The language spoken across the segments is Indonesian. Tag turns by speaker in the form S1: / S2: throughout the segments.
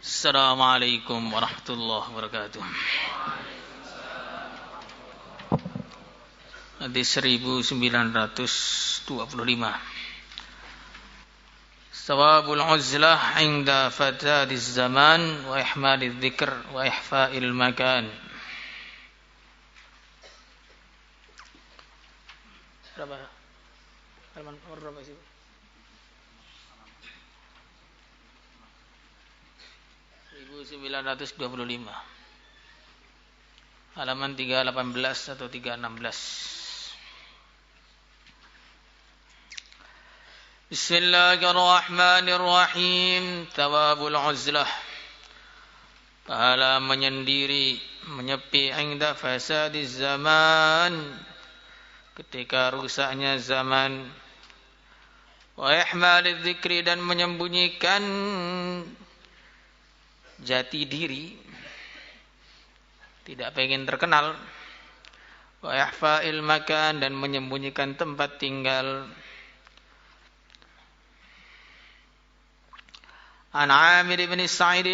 S1: Assalamualaikum warahmatullahi wabarakatuh. Hadis 1925. Sawabul uzlah 'inda fatadiz zaman wa ihmadiz dzikr wa ihfa'il makan. Berapa? Halaman nomor berapa sih? (1925) halaman 318 atau 316. Bismillahirrahmanirrahim. Thawabul uzlah, pahala menyendiri, menyepi, inda fasadiz zaman, ketika rusaknya zaman, wa ihmaliz dzikri, dan menyembunyikan jati diri, tidak pengen terkenal, wa ihfa'il makan, dan menyembunyikan tempat tinggal. An Amir bin Sa'id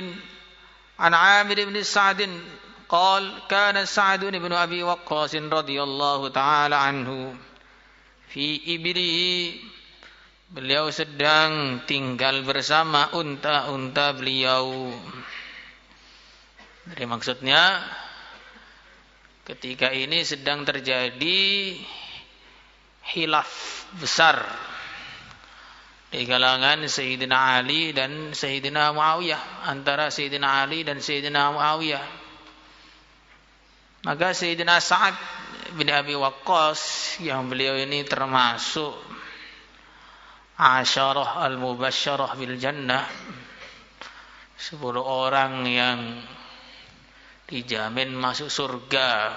S1: qala kana Sa'd bin Abi Waqqas radhiyallahu ta'ala anhu fi ibrihi, beliau sedang tinggal bersama unta-unta beliau. Jadi maksudnya ketika ini sedang terjadi khilaf besar di kalangan Sayyidina Ali dan Sayyidina Muawiyah, antara Sayyidina Ali dan Sayyidina Muawiyah. Maka Sayyidina Sa'ad bin Abi Waqqas, yang beliau ini termasuk Asyarah al-Mubasyarah bil Jannah, 10 orang yang dijamin masuk surga,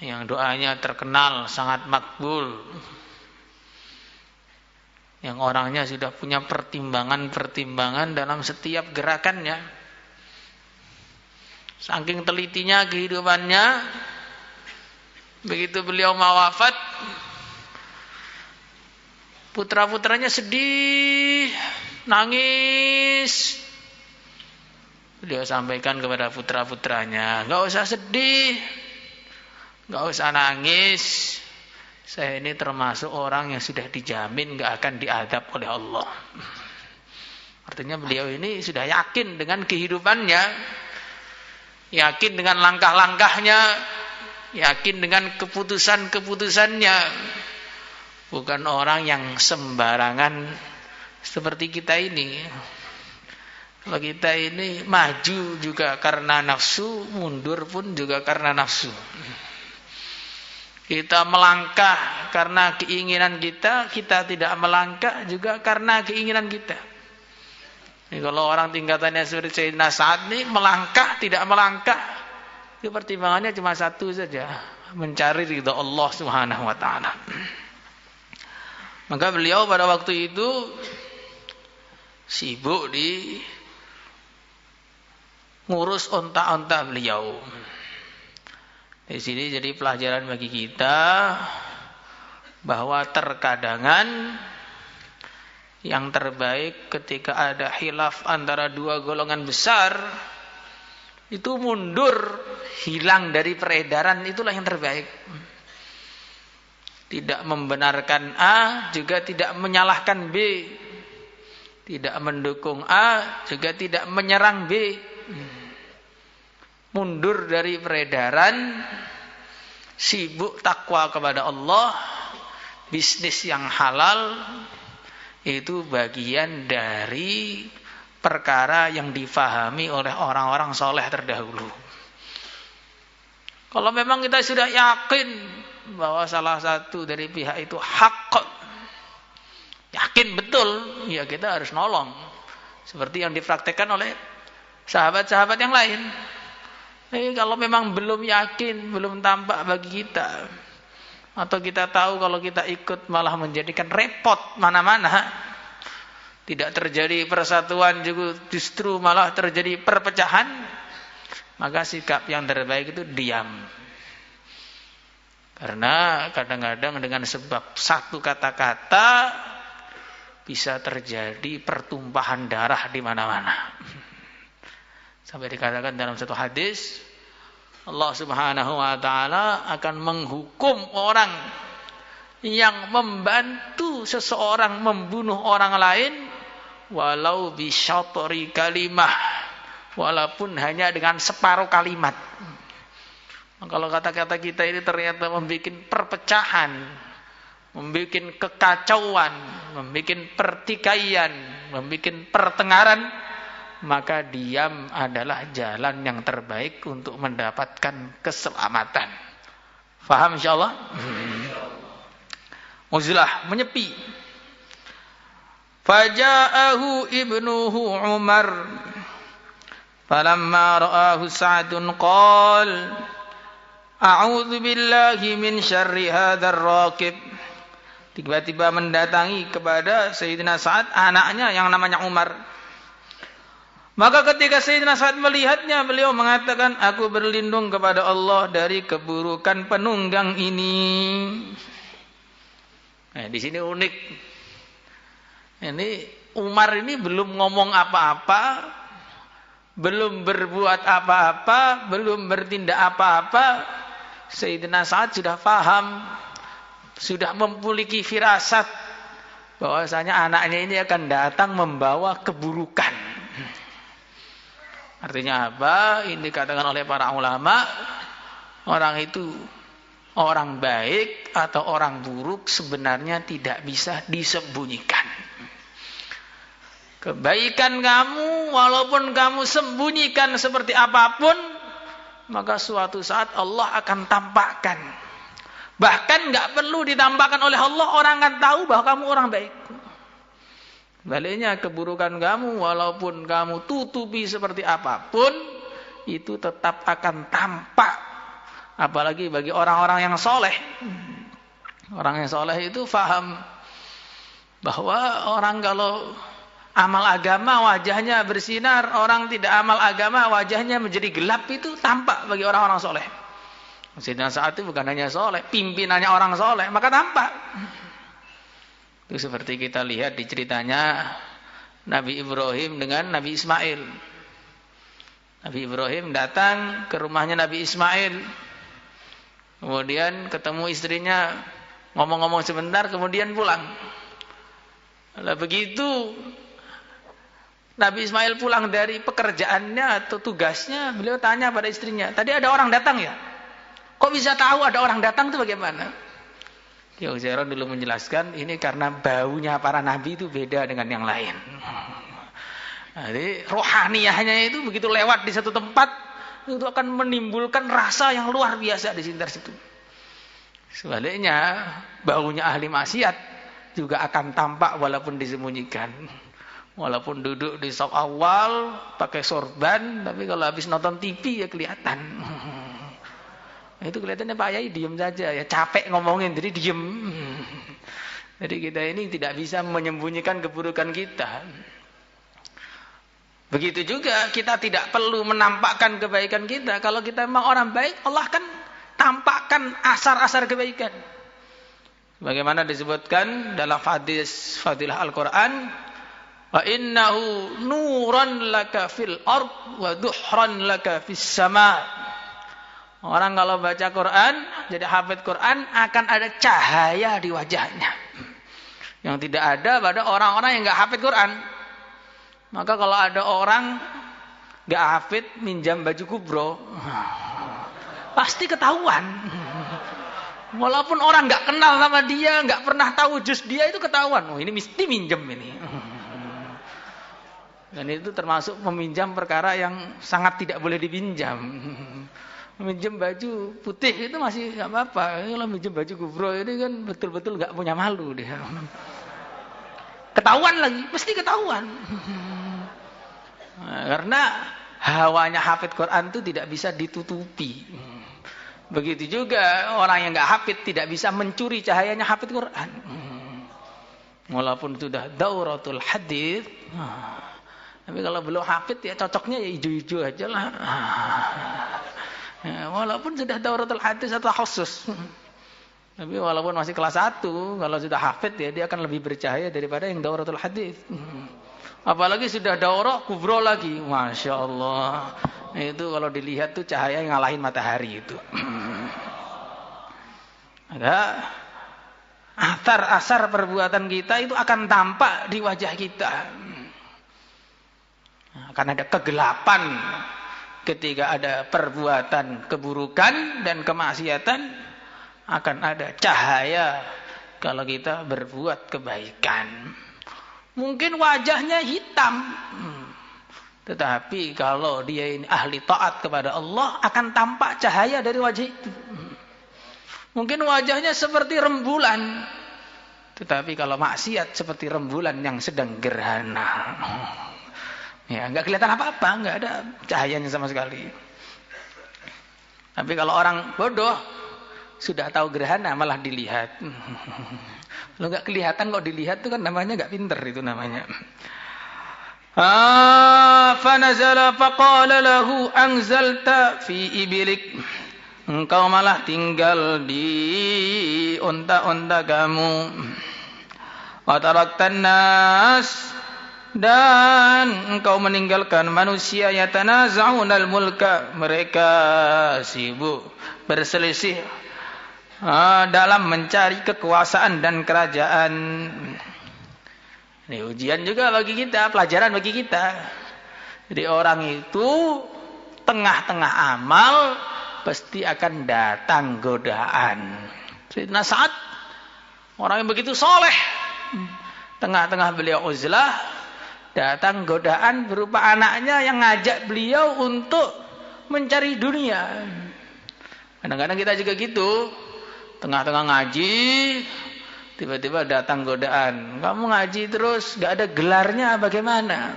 S1: yang doanya terkenal sangat makbul, yang orangnya sudah punya pertimbangan-pertimbangan dalam setiap gerakannya. Saking telitinya kehidupannya, begitu beliau mau wafat, putra-putranya sedih, nangis. Beliau sampaikan kepada putra-putranya, "Enggak usah sedih, enggak usah nangis. Saya ini termasuk orang yang sudah dijamin enggak akan diadab oleh Allah." Artinya beliau ini sudah yakin dengan kehidupannya, yakin dengan langkah-langkahnya, yakin dengan keputusan-keputusannya. Bukan orang yang sembarangan seperti kita ini. Kalau kita ini maju juga karena nafsu, mundur pun juga karena nafsu. Kita melangkah karena keinginan kita, kita tidak melangkah juga karena keinginan kita. Ini kalau orang tingkatannya seperti Sayyidina Sa'ad ini, melangkah, tidak melangkah, itu pertimbangannya cuma satu saja, mencari ridha Allah Subhanahu wa ta'ala. Maka beliau pada waktu itu sibuk di ngurus onta-onta beliau. Di sini jadi pelajaran bagi kita bahwa terkadangan yang terbaik ketika ada khilaf antara dua golongan besar, itu mundur, hilang dari peredaran, itulah yang terbaik. Tidak membenarkan A, juga tidak menyalahkan B. Tidak mendukung A, juga tidak menyerang B. Mundur dari peredaran, sibuk takwa kepada Allah, bisnis yang halal, itu bagian dari perkara yang difahami oleh orang-orang soleh terdahulu. Kalau memang kita sudah yakin bahwa salah satu dari pihak itu hak, yakin betul, ya kita harus nolong. Seperti yang dipraktekkan oleh sahabat-sahabat yang lain. Kalau memang belum yakin, belum tampak bagi kita, atau kita tahu kalau kita ikut malah menjadikan repot mana-mana, tidak terjadi persatuan, juga justru malah terjadi perpecahan, maka sikap yang terbaik itu diam. Karena kadang-kadang dengan sebab satu kata-kata bisa terjadi pertumpahan darah di mana-mana. Sampai dikatakan dalam satu hadis, Allah Subhanahu wa taala akan menghukum orang yang membantu seseorang membunuh orang lain walau bi syatri kalimah, walaupun hanya dengan separuh kalimat. Kalau kata-kata kita ini ternyata membuat perpecahan, membuat kekacauan, membuat pertikaian, membuat pertengkaran, maka diam adalah jalan yang terbaik untuk mendapatkan keselamatan. Faham insyaallah? Uzlah, menyepi. Faja'ahu ibnuhu Umar falamma ra'ahu Sa'dun qala a'udzu billahi min syarri hadzal raqib. Tiba-tiba mendatangi kepada Sayyidina Sa'ad anaknya yang namanya Umar. Maka ketika Sayyidina Sa'ad melihatnya, beliau mengatakan, aku berlindung kepada Allah dari keburukan penunggang ini. Nah, di sini unik. Ini Umar ini belum ngomong apa-apa, belum berbuat apa-apa, belum bertindak apa-apa. Sayyidina Sa'ad sudah paham, sudah memiliki firasat bahwasanya anaknya ini akan datang membawa keburukan. Artinya apa? Ini dikatakan oleh para ulama, orang itu orang baik atau orang buruk sebenarnya tidak bisa disembunyikan. Kebaikan kamu walaupun kamu sembunyikan seperti apapun, maka suatu saat Allah akan tampakkan. Bahkan nggak perlu ditampakkan oleh Allah, orang akan tahu bahwa kamu orang baik. Baliknya keburukan kamu walaupun kamu tutupi seperti apapun, itu tetap akan tampak. Apalagi bagi orang-orang yang soleh. Orang yang soleh itu faham bahwa orang kalau amal agama wajahnya bersinar, orang tidak amal agama wajahnya menjadi gelap, itu tampak bagi orang-orang soleh. Sayyidina Sa'ad itu bukan hanya soleh, pimpinannya orang soleh, maka tampak. Itu seperti kita lihat di ceritanya Nabi Ibrahim dengan Nabi Ismail. Nabi Ibrahim datang ke rumahnya Nabi Ismail. Kemudian ketemu istrinya, ngomong-ngomong sebentar, kemudian pulang. Lalu begitu Nabi Ismail pulang dari pekerjaannya atau tugasnya, beliau tanya pada istrinya, tadi ada orang datang ya? Kok bisa tahu ada orang datang itu bagaimana? Ki Uzairon dulu menjelaskan, ini karena baunya para nabi itu beda dengan yang lain. Jadi rohaniyahnya itu begitu lewat di satu tempat, itu akan menimbulkan rasa yang luar biasa di sekitar situ. Sebaliknya, baunya ahli maksiat juga akan tampak walaupun disembunyikan. Walaupun duduk di saf awal pakai sorban, tapi kalau habis nonton TV ya kelihatan. Itu kelihatannya Pak Yai diem saja, ya capek ngomongin, jadi diem. Jadi kita ini tidak bisa menyembunyikan keburukan kita. Begitu juga kita tidak perlu menampakkan kebaikan kita. Kalau kita memang orang baik, Allah akan tampakkan asar-asar kebaikan. Bagaimana disebutkan dalam hadis fadilah Al-Quran, wa innahu nuran laka fil ard wa duhran laka fis sama. Orang kalau baca Quran, jadi hafid Quran, akan ada cahaya di wajahnya. Yang tidak ada pada orang-orang yang nggak hafid Quran. Maka kalau ada orang nggak hafid minjam baju kubro, pasti ketahuan. Walaupun orang nggak kenal sama dia, nggak pernah tahu juz dia, itu ketahuan. Oh, ini mesti minjem ini. Dan itu termasuk meminjam perkara yang sangat tidak boleh dipinjam. Minjem baju putih itu masih nggak apa-apa. Kalau minjem baju kubro ini kan betul-betul nggak punya malu dia. Ketahuan lagi, mesti ketahuan. Karena hawanya hafid Quran itu tidak bisa ditutupi. Begitu juga orang yang nggak hafid tidak bisa mencuri cahayanya hafid Quran. Walaupun sudah dauratul hadits, tapi kalau belum hafid ya cocoknya ya hijau-hijau aja lah. Walaupun sudah dauratul hadits atau khusus. Tapi walaupun masih kelas 1, kalau sudah hafid ya dia akan lebih bercahaya daripada yang dauratul hadis. Apalagi sudah daurah kubro lagi, masya Allah. Itu kalau dilihat tuh cahaya yang ngalahin matahari itu. Ada asar perbuatan kita itu akan tampak di wajah kita. Akan ada kegelapan ketika ada perbuatan keburukan dan kemaksiatan, akan ada cahaya kalau kita berbuat kebaikan. Mungkin wajahnya hitam, tetapi kalau dia ini ahli taat kepada Allah, akan tampak cahaya dari wajah itu. Mungkin wajahnya seperti rembulan, tetapi kalau maksiat seperti rembulan yang sedang gerhana. Ya, enggak kelihatan apa-apa, enggak ada cahayanya sama sekali. Tapi kalau orang bodoh sudah tahu gerhana malah dilihat. Kalau enggak kelihatan kok dilihat itu kan namanya enggak pinter, itu namanya. Fanazala faqala lahu anzalta fi ibilik. Engkau malah tinggal di unta-unta kamu. Wa taraktan nas, dan engkau meninggalkan manusia yatanaza'unal mulka, mereka sibuk berselisih dalam mencari kekuasaan dan kerajaan. Ini ujian juga bagi kita, pelajaran bagi kita. Jadi orang itu tengah-tengah amal pasti akan datang godaan. Sayyidina Sa'ad, orang yang begitu soleh, tengah-tengah beliau uzlah, datang godaan berupa anaknya yang ngajak beliau untuk mencari dunia. Kadang-kadang kita juga gitu, tengah-tengah ngaji, tiba-tiba datang godaan. Kamu ngaji terus, gak ada gelarnya bagaimana?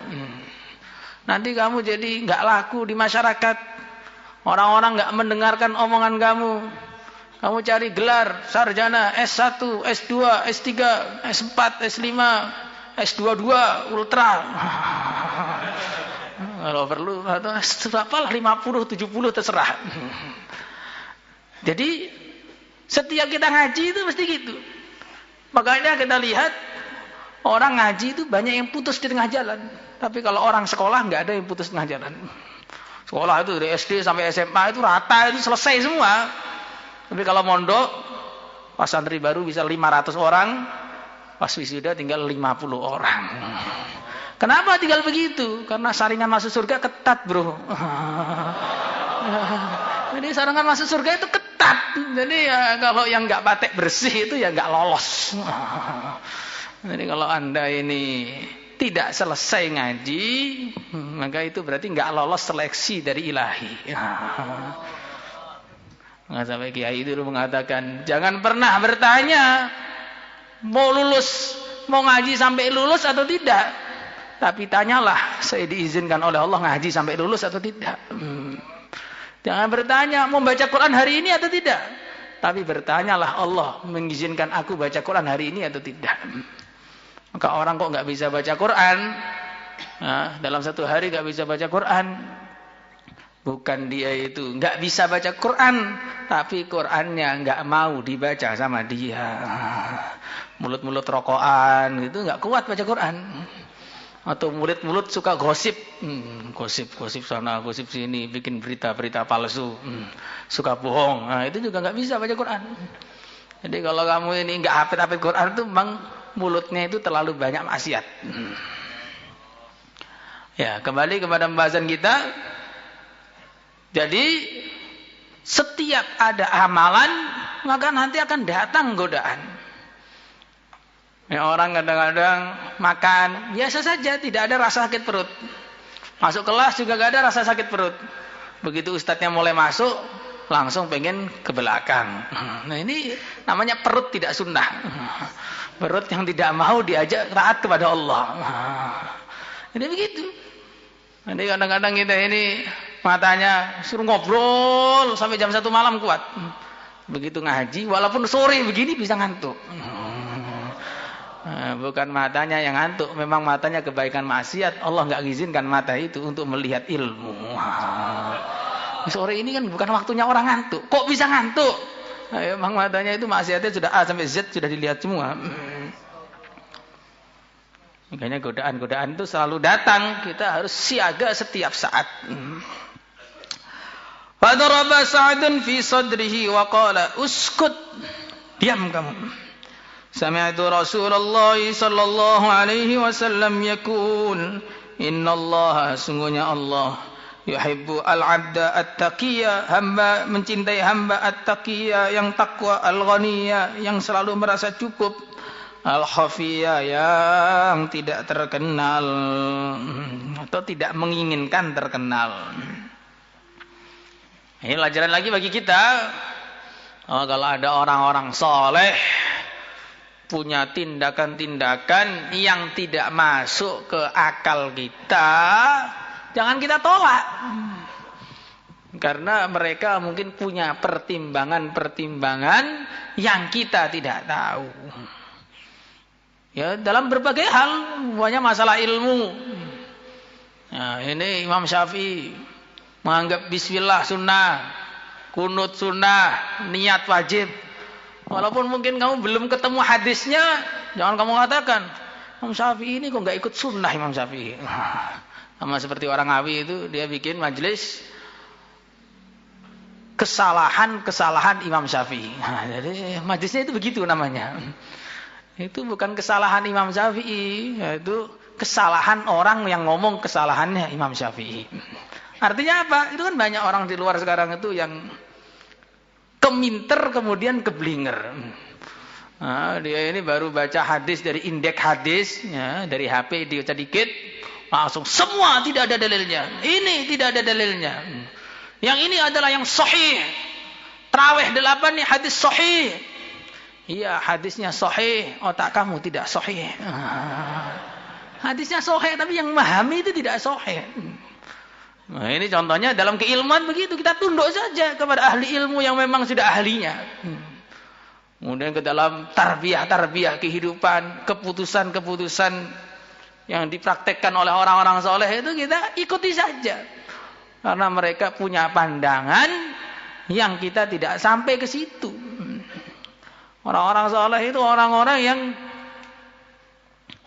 S1: Nanti kamu jadi gak laku di masyarakat. Orang-orang gak mendengarkan omongan kamu. Kamu cari gelar sarjana S1, S2, S3, S4, S5, S22, ultra. Kalau perlu apalah 50, 70 terserah. Jadi setiap kita ngaji itu mesti gitu. Makanya kita lihat orang ngaji itu banyak yang putus di tengah jalan. Tapi kalau orang sekolah nggak ada yang putus di tengah jalan. Sekolah itu dari SD sampai SMA itu rata, itu selesai semua. Tapi kalau mondok, pas santri baru bisa 500 orang, pas wisuda tinggal 50 orang. Kenapa tinggal begitu? Karena saringan masuk surga ketat, bro. Jadi saringan masuk surga itu ketat. Jadi ya, kalau yang nggak patek bersih itu ya nggak lolos. Jadi kalau Anda ini tidak selesai ngaji, maka itu berarti nggak lolos seleksi dari ilahi. Nggak sampai kiai itu mengatakan, jangan pernah bertanya mau lulus, mau ngaji sampai lulus atau tidak. Tapi tanyalah, saya diizinkan oleh Allah ngaji sampai lulus atau tidak. Jangan bertanya mau baca Quran hari ini atau tidak. Tapi bertanyalah, Allah mengizinkan aku baca Quran hari ini atau tidak. Maka orang kok nggak bisa baca Quran, nah, dalam satu hari nggak bisa baca Quran, bukan dia itu nggak bisa baca Quran, tapi Qurannya nggak mau dibaca sama dia. Mulut-mulut rokokan gitu nggak kuat baca Quran. Atau mulut-mulut suka gosip, gosip sana, gosip sini, bikin berita-berita palsu, suka bohong. Nah, itu juga nggak bisa baca Quran. Jadi kalau kamu ini nggak hafid-hafid Quran itu memang mulutnya itu terlalu banyak maksiat. Ya, kembali kepada pembahasan kita. Jadi setiap ada amalan maka nanti akan datang godaan. Ya, orang kadang-kadang makan biasa saja, tidak ada rasa sakit perut. Masuk kelas juga gak ada rasa sakit perut. Begitu ustadznya mulai masuk, langsung pengen ke belakang. Nah, ini namanya perut tidak sunnah. Perut yang tidak mau diajak taat kepada Allah. Jadi begitu. Jadi kadang-kadang kita ini matanya suruh ngobrol sampai jam 1 malam kuat. Begitu ngaji, walaupun sore begini bisa ngantuk. Bukan matanya yang ngantuk, memang matanya kebaikan maksiat. Allah nggak izinkan mata itu untuk melihat ilmu. Sore ini kan bukan waktunya orang ngantuk. Kok bisa ngantuk? Emang matanya itu maksiatnya sudah A sampai Z sudah dilihat semua. Makanya godaan-godaan itu selalu datang. Kita harus siaga setiap saat. Fadaraba Sa'dun fi sadrihi wa qala uskut. Diam kamu. Sami'tu Rasulullah sallallahu alaihi wasallam yaqul innallaha sungguhnya Allah yuhibbu al-'abda at-taqiyya, hamba mencintai hamba at-taqiyya yang takwa, al-ghaniyya yang selalu merasa cukup, al-khafiyya yang tidak terkenal atau tidak menginginkan terkenal. Ini pelajaran lagi bagi kita. Kalau ada orang-orang soleh punya tindakan-tindakan yang tidak masuk ke akal kita, jangan kita tolak. Karena mereka mungkin punya pertimbangan-pertimbangan yang kita tidak tahu. Ya, dalam berbagai hal, banyak masalah ilmu. Nah, ini Imam Syafi'i menganggap bismillah sunnah, kunut sunnah, niat wajib. Walaupun mungkin kamu belum ketemu hadisnya, jangan kamu katakan Imam Syafi'i ini kok nggak ikut sunnah Imam Syafi'i. Sama seperti orang Ngawi itu, dia bikin majelis kesalahan Imam Syafi'i. Jadi majelisnya itu begitu namanya. Itu bukan kesalahan Imam Syafi'i, yaitu kesalahan orang yang ngomong kesalahannya Imam Syafi'i. Artinya apa? Itu kan banyak orang di luar sekarang itu yang keminter kemudian keblinger. Nah, dia ini baru baca hadis dari indeks hadis, ya, dari HP dibaca dikit, langsung semua tidak ada dalilnya. Ini tidak ada dalilnya. Yang ini adalah yang sahih. Tarawih 8 nih hadis sahih. Iya, hadisnya sahih, otak kamu tidak sahih. Hadisnya sahih tapi yang memahami itu tidak sahih. Nah, ini contohnya dalam keilmuan begitu, kita tunduk saja kepada ahli ilmu yang memang sudah ahlinya. Kemudian ke dalam tarbiyah kehidupan, keputusan-keputusan yang dipraktekkan oleh orang-orang soleh itu kita ikuti saja. Karena mereka punya pandangan yang kita tidak sampai ke situ. Orang-orang soleh itu orang-orang yang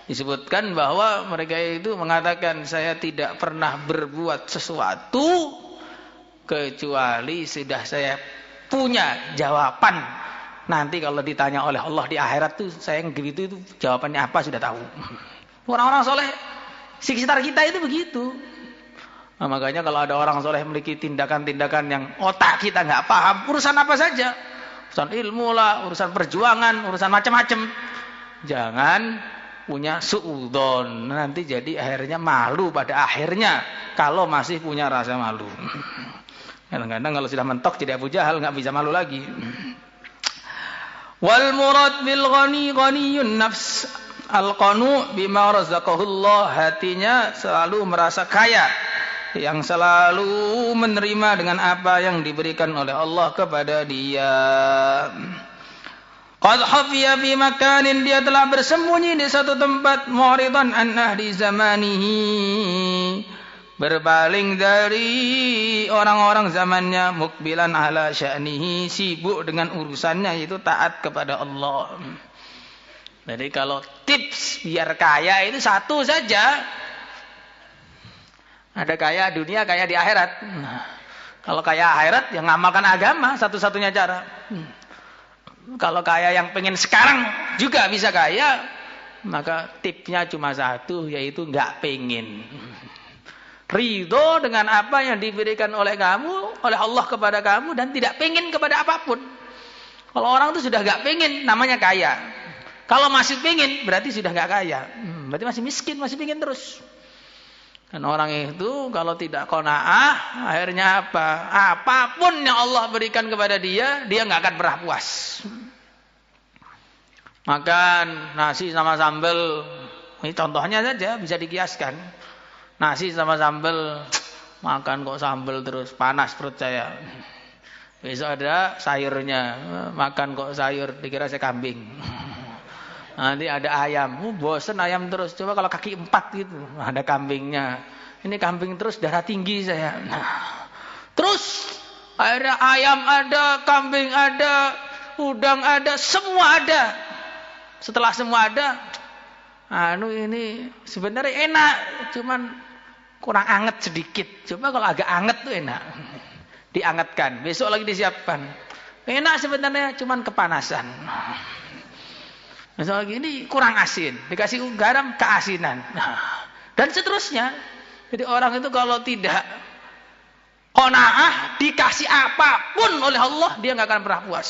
S1: disebutkan bahwa mereka itu mengatakan saya tidak pernah berbuat sesuatu kecuali sudah saya punya jawaban. Nanti kalau ditanya oleh Allah di akhirat tuh saya begitu itu jawabannya apa sudah tahu. Orang-orang soleh sekitar kita itu begitu. Nah, makanya kalau ada orang soleh memiliki tindakan-tindakan yang otak kita nggak paham, urusan apa saja, urusan ilmu lah, urusan perjuangan, urusan macam-macam, jangan punya suudzon, nanti jadi akhirnya malu pada akhirnya kalau masih punya rasa malu. Kadang-kadang kalau sudah mentok jadi Abu Jahal nggak bisa malu lagi. Wal murad bil ghani ghaniyun nafs, al qanu bima razaqahullah, hatinya selalu merasa kaya, yang selalu menerima dengan apa yang diberikan oleh Allah kepada dia. Qad hafiya fi makanin, dia telah bersembunyi di satu tempat, mu'ridan an ahli zamanihi, berpaling dari orang-orang zamannya, mukbilan ala sya'nihi, sibuk dengan urusannya yaitu taat kepada Allah. Jadi kalau tips biar kaya itu satu saja. Ada kaya dunia, kaya di akhirat. Kalau kaya akhirat yang ngamalkan agama, satu-satunya cara. Kalau kaya yang pengen sekarang juga bisa kaya, maka tipsnya cuma satu, yaitu nggak pengen. Ridho dengan apa yang diberikan oleh kamu, oleh Allah kepada kamu, dan tidak pengen kepada apapun. Kalau orang itu sudah nggak pengen, namanya kaya. Kalau masih pengen, berarti sudah nggak kaya. Berarti masih miskin, masih pengen terus. Dan orang itu kalau tidak qanaah, akhirnya apa? Apapun yang Allah berikan kepada dia, dia nggak akan pernah puas. Makan nasi sama sambal, ini contohnya saja bisa dikiaskan. Nasi sama sambal, makan kok sambal terus, panas perut saya. Besok ada sayurnya, makan kok sayur, dikira saya kambing. Nanti ada ayam, bosen ayam terus. Coba kalau kaki 4 gitu, ada kambingnya. Ini kambing terus, darah tinggi saya. Nah, terus akhirnya ayam ada, kambing ada, udang ada, semua ada. Setelah semua ada, ini sebenarnya enak, cuman kurang anget sedikit. Coba kalau agak anget tuh enak. Diangetkan, besok lagi disiapkan. Enak sebenarnya, cuman kepanasan. Besok lagi ini kurang asin, dikasih garam keasinan. Dan seterusnya. Jadi orang itu kalau tidak qanaah, dikasih apapun oleh Allah, dia nggak akan pernah puas.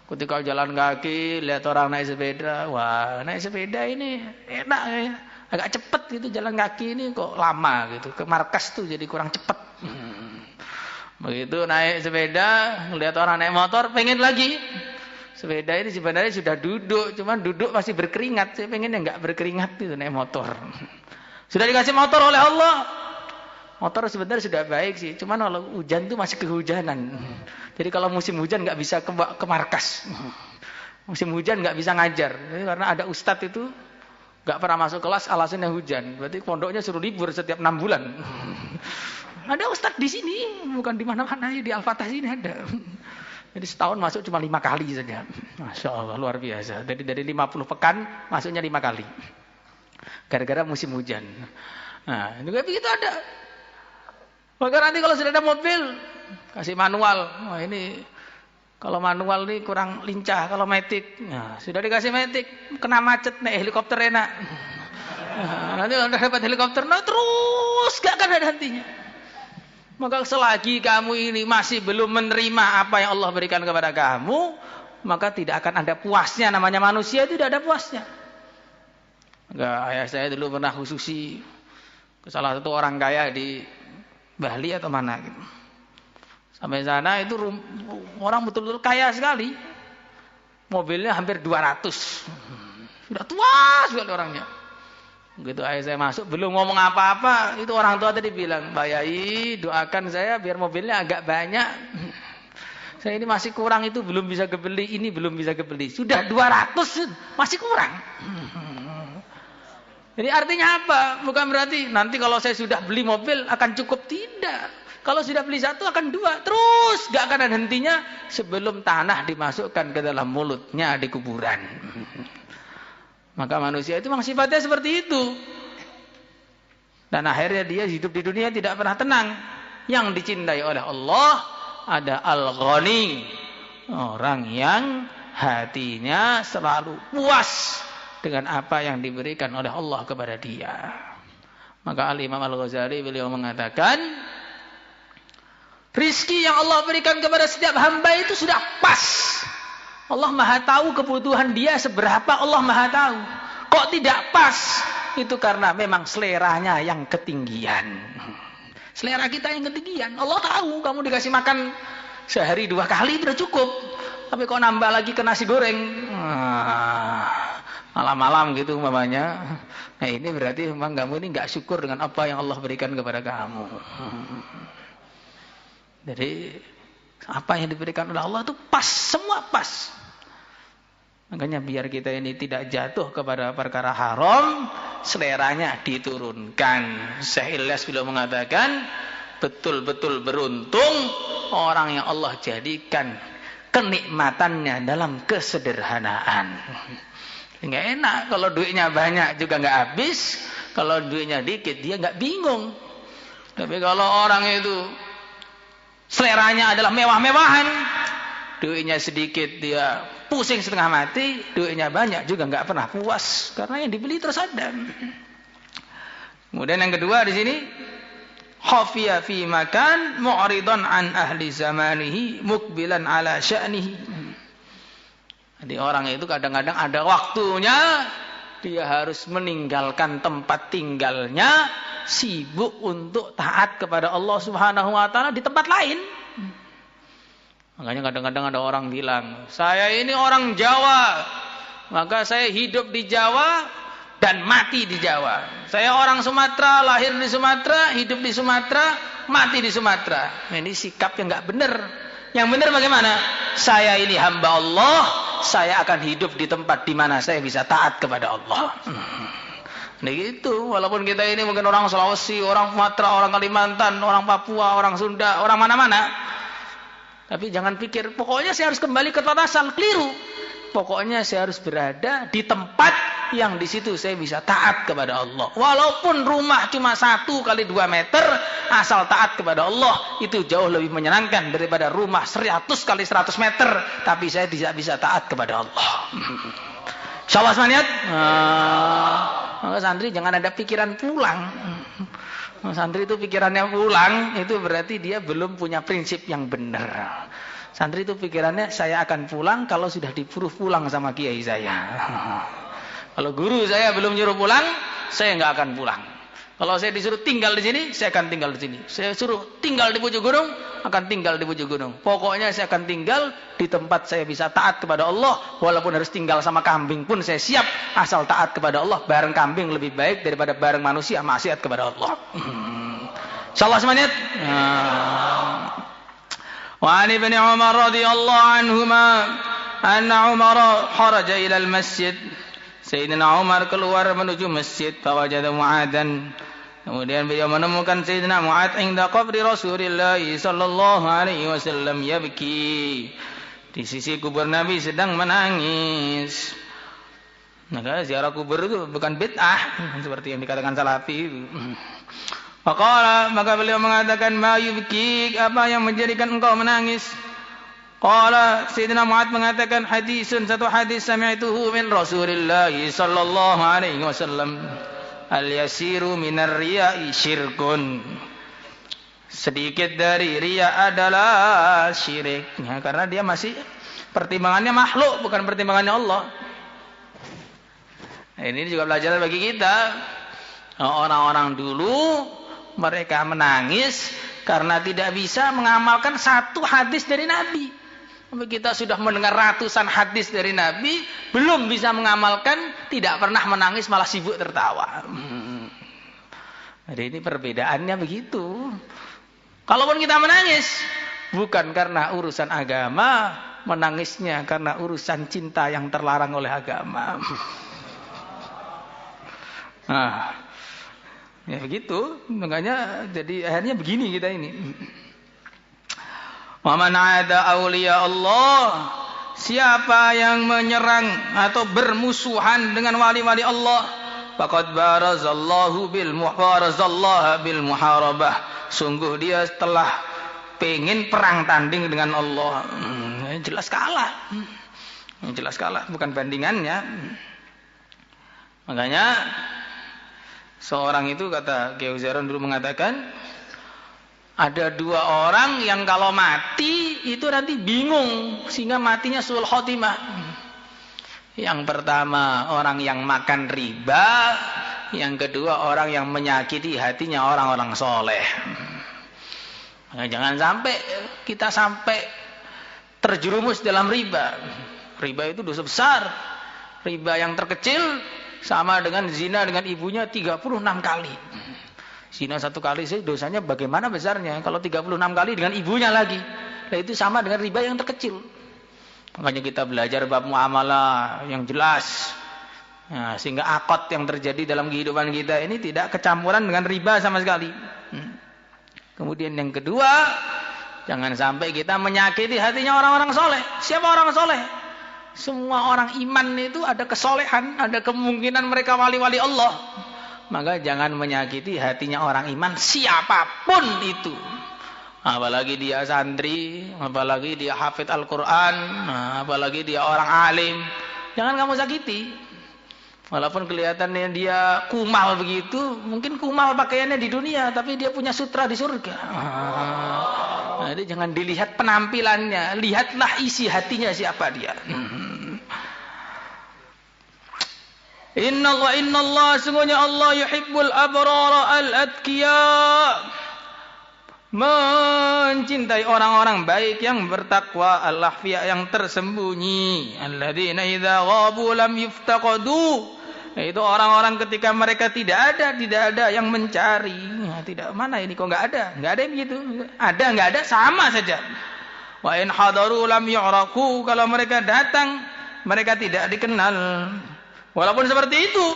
S1: Ketika jalan kaki, lihat orang naik sepeda, wah naik sepeda ini enak ya. Agak cepet gitu, jalan kaki ini kok lama gitu. Ke markas tuh jadi kurang cepet. Begitu naik sepeda, ngelihat orang naik motor, pengen lagi. Sepeda ini sebenarnya sudah duduk, cuman duduk masih berkeringat. Saya pengen yang nggak berkeringat itu naik motor. Sudah dikasih motor oleh Allah. Motor sebenarnya sudah baik sih, cuman kalau hujan itu masih kehujanan. Jadi kalau musim hujan nggak bisa ke markas. Musim hujan nggak bisa ngajar. Jadi karena ada ustadz itu nggak pernah masuk kelas alasannya hujan. Berarti pondoknya suruh libur setiap 6 bulan. Ada ustadz di sini, bukan di mana-mana, di Al-Fatah sini ada. Jadi setahun masuk cuma 5 kali saja. Masya Allah, luar biasa. Jadi dari 50 pekan masuknya 5 kali. Gara-gara musim hujan. Nah, juga begitu ada. Maka nanti kalau sudah ada mobil, kasih manual. Wah ini, kalau manual ini kurang lincah, kalau matic. Nah, sudah dikasih matic, kena macet, naik helikopter enak. Nah, nanti kalau dapat helikopter, nah terus gak akan ada hentinya. Maka selagi kamu ini masih belum menerima apa yang Allah berikan kepada kamu, maka tidak akan ada puasnya. Namanya manusia itu tidak ada puasnya. Enggak, ayah saya dulu pernah khususi ke salah satu orang kaya di Bali atau mana gitu. Sampai sana itu orang betul-betul kaya sekali. Mobilnya hampir 200. Sudah tua sekali orangnya. Begitu ayah saya masuk, belum ngomong apa-apa, itu orang tua tadi bilang, "Pak Yai, doakan saya biar mobilnya agak banyak. Saya ini masih kurang, itu belum bisa kebeli, ini belum bisa kebeli. Sudah 200, masih kurang." Jadi artinya apa? Bukan berarti nanti kalau saya sudah beli mobil akan cukup, tidak. Kalau sudah beli satu akan 2, terus gak akan ada hentinya sebelum tanah dimasukkan ke dalam mulutnya di kuburan. Maka manusia itu memang sifatnya seperti itu. Dan akhirnya dia hidup di dunia tidak pernah tenang. Yang dicintai oleh Allah ada Al-Ghani, orang yang hatinya selalu puas dengan apa yang diberikan oleh Allah kepada dia. Maka Al-Imam Al-Ghazali beliau mengatakan, rizki yang Allah berikan kepada setiap hamba itu sudah pas. Allah Maha tahu kebutuhan dia seberapa, Allah Maha tahu. Kok tidak pas? Itu karena memang seleranya yang ketinggian. Selera kita yang ketinggian. Allah tahu kamu dikasih makan sehari 2 kali sudah cukup. Tapi kok nambah lagi ke nasi goreng? Malam-malam gitu umpamanya. Nah ini berarti memang kamu ini nggak syukur dengan apa yang Allah berikan kepada kamu. Jadi apa yang diberikan oleh Allah itu pas, semua pas. Makanya biar kita ini tidak jatuh kepada perkara haram, seleranya diturunkan. Syekh Ilyas beliau mengatakan, betul-betul beruntung orang yang Allah jadikan kenikmatannya dalam kesederhanaan. Nggak enak kalau duitnya banyak juga nggak habis, kalau duitnya dikit dia nggak bingung. Tapi kalau orang itu seleranya adalah mewah-mewahan, duitnya sedikit dia pusing setengah mati, duitnya banyak juga nggak pernah puas karena yang dibeli terus ada. Kemudian yang kedua di sini, khafiya fi makan mu'ridan an ahli zamanihi mukbilan ala sya'nihi. Jadi orang itu kadang-kadang ada waktunya dia harus meninggalkan tempat tinggalnya, sibuk untuk taat kepada Allah Subhanahu wa taala di tempat lain. Makanya kadang-kadang ada orang bilang, saya ini orang Jawa, maka saya hidup di Jawa dan mati di Jawa. Saya orang Sumatera, lahir di Sumatera, hidup di Sumatera, mati di Sumatera. Nah, ini sikap yang nggak benar. Yang benar bagaimana? Saya ini hamba Allah, saya akan hidup di tempat di mana saya bisa taat kepada Allah. Nah gitu, walaupun kita ini mungkin orang Sulawesi, orang Sumatera, orang Kalimantan, orang Papua, orang Sunda, orang mana-mana. Tapi jangan pikir, pokoknya saya harus kembali ke tempat asal. Keliru. Pokoknya saya harus berada di tempat yang di situ saya bisa taat kepada Allah. Walaupun rumah cuma 1 kali 2 meter, asal taat kepada Allah, itu jauh lebih menyenangkan daripada rumah 100 kali 100 meter, tapi saya tidak bisa taat kepada Allah. Insyaallah semangat. Maka santri jangan ada pikiran pulang. Santri itu pikirannya pulang, itu berarti dia belum punya prinsip yang benar. Santri itu pikirannya, saya akan pulang kalau sudah disuruh pulang sama kiai saya. Kalau guru saya belum nyuruh pulang, saya nggak akan pulang. Kalau saya disuruh tinggal di sini, saya akan tinggal di sini. Saya suruh tinggal di pucuk gunung, akan tinggal di pucuk gunung. Pokoknya saya akan tinggal di tempat saya bisa taat kepada Allah. Walaupun harus tinggal sama kambing pun saya siap. Asal taat kepada Allah, bareng kambing lebih baik daripada bareng manusia maksiat kepada Allah. Insyaallah semangat. وعن ابن عمر رضي الله عنهما أن عمر خرج إلى المسجid. Sayyidina Umar keluar menuju masjid, fawajada Mu'adhan. Kemudian beliau menemukan Sayyidina Mu'adh inda qabri Rasulillah sallallahu alaihi wasallam yabki. Di sisi kubur Nabi sedang menangis. Maka ziarah kubur itu bukan bid'ah seperti yang dikatakan Salafi. Maka beliau mengatakan, ma yubki, apa yang menjadikan engkau menangis? Qala, Sayyidina Mu'adh mengatakan, satu hadis sami'tuhu min Rasulillah sallallahu alaihi wasallam, al-yasiru minar riya'i syirkun. Sedikit dari riya adalah syirik. Ya, karena dia masih pertimbangannya makhluk, bukan pertimbangannya Allah. Nah, ini juga pelajaran bagi kita. Orang-orang dulu mereka menangis karena tidak bisa mengamalkan satu hadis dari Nabi. Kita sudah mendengar ratusan hadis dari Nabi, belum bisa mengamalkan, tidak pernah menangis, malah sibuk tertawa. Jadi ini perbedaannya begitu. Kalaupun kita menangis, bukan karena urusan agama, menangisnya karena urusan cinta yang terlarang oleh agama. Nah, ya begitu, makanya jadi akhirnya begini kita ini. Wa man 'ada auliya Allah, siapa yang menyerang atau bermusuhan dengan wali-wali Allah, faqad barazallahu bil muharabah. Sungguh dia telah pengin perang tanding dengan Allah. Jelas kalah. Jelas kalah, bukan bandingannya. Makanya seorang itu, kata Kiai Uzairun dulu mengatakan, ada 2 orang yang kalau mati itu nanti bingung, sehingga matinya suul khotimah. Yang pertama orang yang makan riba, yang kedua orang yang menyakiti hatinya orang-orang soleh. Maka jangan sampai kita terjerumus dalam riba. Riba itu dosa besar. Riba yang terkecil sama dengan zina dengan ibunya 36 kali. Zina 1 kali sih dosanya bagaimana besarnya? Kalau 36 kali dengan ibunya lagi. Nah, itu sama dengan riba yang terkecil. Makanya kita belajar bab muamalah yang jelas. Nah, sehingga akad yang terjadi dalam kehidupan kita ini tidak kecampuran dengan riba sama sekali. Kemudian yang kedua, jangan sampai kita menyakiti hatinya orang-orang soleh. Siapa orang soleh? Semua orang iman itu ada kesolehan, ada kemungkinan mereka wali-wali Allah. Maka jangan menyakiti hatinya orang iman siapapun itu. Apalagi dia santri, apalagi dia hafid Al-Quran, apalagi dia orang alim. Jangan kamu sakiti. Walaupun kelihatannya dia kumal begitu, mungkin kumal pakaiannya di dunia, tapi dia punya sutra di surga. Jadi jangan dilihat penampilannya, lihatlah isi hatinya siapa dia. Inna Allah sungguhnya Allah yuhibbul abrara al-atqiya, mencintai orang-orang baik yang bertakwa, al-ahfiya yang tersembunyi, alladzina idza ghabu lam yuftaqadu, itu orang-orang ketika mereka tidak ada yang mencari. Nah, tidak, mana ini kok enggak ada yang begitu. Ada enggak ada sama saja. Wa in hadaru lam yu'raku, kalau mereka datang mereka tidak dikenal. Walaupun seperti itu,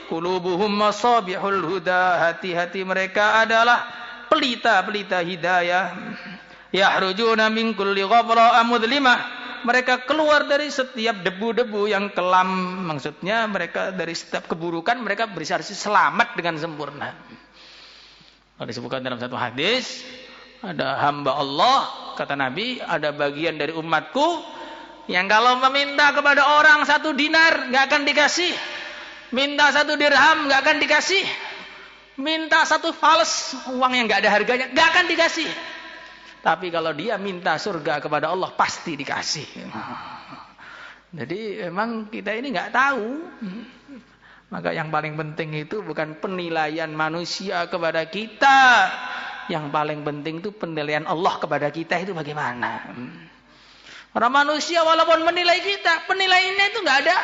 S1: qulubuhum masabihul huda, hati-hati mereka adalah pelita-pelita hidayah. Yahrujuna min kulli ghabra'in mudlimah. Mereka keluar dari setiap debu-debu yang kelam. Maksudnya mereka dari setiap keburukan mereka bisa selamat dengan sempurna. Kalau disebutkan dalam satu hadis, ada hamba Allah, kata Nabi, ada bagian dari umatku yang kalau meminta kepada orang 1 dinar nggak akan dikasih, minta 1 dirham nggak akan dikasih, minta 1 fals uang yang nggak ada harganya nggak akan dikasih. Tapi kalau dia minta surga kepada Allah pasti dikasih. Jadi memang kita ini nggak tahu. Maka yang paling penting itu bukan penilaian manusia kepada kita. Yang paling penting itu penilaian Allah kepada kita itu bagaimana. Orang manusia walaupun menilai kita, penilaiannya itu nggak ada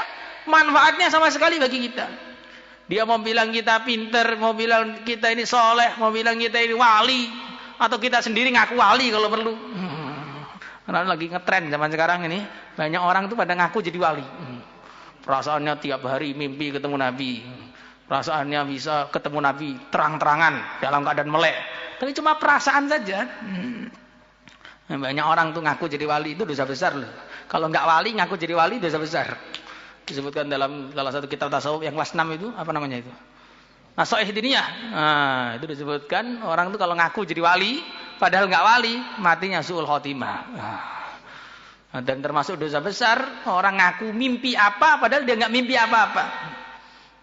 S1: manfaatnya sama sekali bagi kita. Dia mau bilang kita pinter, mau bilang kita ini soleh, mau bilang kita ini wali, atau kita sendiri ngaku wali kalau perlu. Karena lagi ngetren zaman sekarang ini, banyak orang tuh pada ngaku jadi wali. Perasaannya tiap hari mimpi ketemu Nabi, perasaannya bisa ketemu Nabi terang-terangan dalam keadaan melek. Tapi cuma perasaan saja. Banyak orang tuh ngaku jadi wali itu dosa besar loh. Kalau nggak wali ngaku jadi wali dosa besar. Disebutkan dalam salah satu kitab tasawuf yang kelas 6 itu apa namanya itu? Nasoih diniyah. Nah, itu disebutkan orang tuh kalau ngaku jadi wali padahal nggak wali, matinya suul khotimah. Dan termasuk dosa besar orang ngaku mimpi apa padahal dia nggak mimpi apa-apa.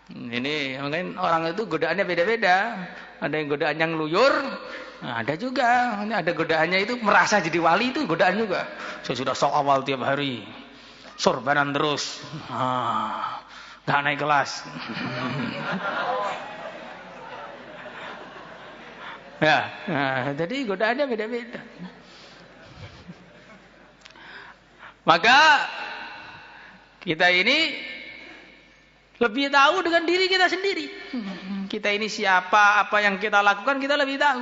S1: Ini mungkin orang itu godaannya beda-beda. Ada yang godaan yang luyur, nah, ada juga. Ada godaannya itu merasa jadi wali itu godaan juga. Saya sudah sok awal tiap hari, sorbanan terus, nggak naik kelas. Ya, nah, jadi godaannya beda-beda. Maka kita ini lebih tahu dengan diri kita sendiri. Kita ini siapa, apa yang kita lakukan kita lebih tahu.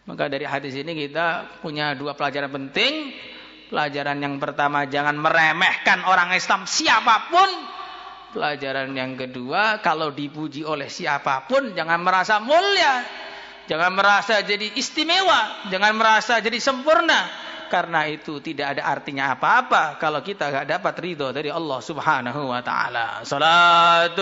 S1: Maka dari hadis ini kita punya 2 pelajaran penting. Pelajaran yang pertama, jangan meremehkan orang Islam siapapun. Pelajaran yang kedua, kalau dipuji oleh siapapun jangan merasa mulia, jangan merasa jadi istimewa, jangan merasa jadi sempurna. Karena itu tidak ada artinya apa-apa kalau kita tidak dapat ridho dari Allah Subhanahu wa taala. Salatullah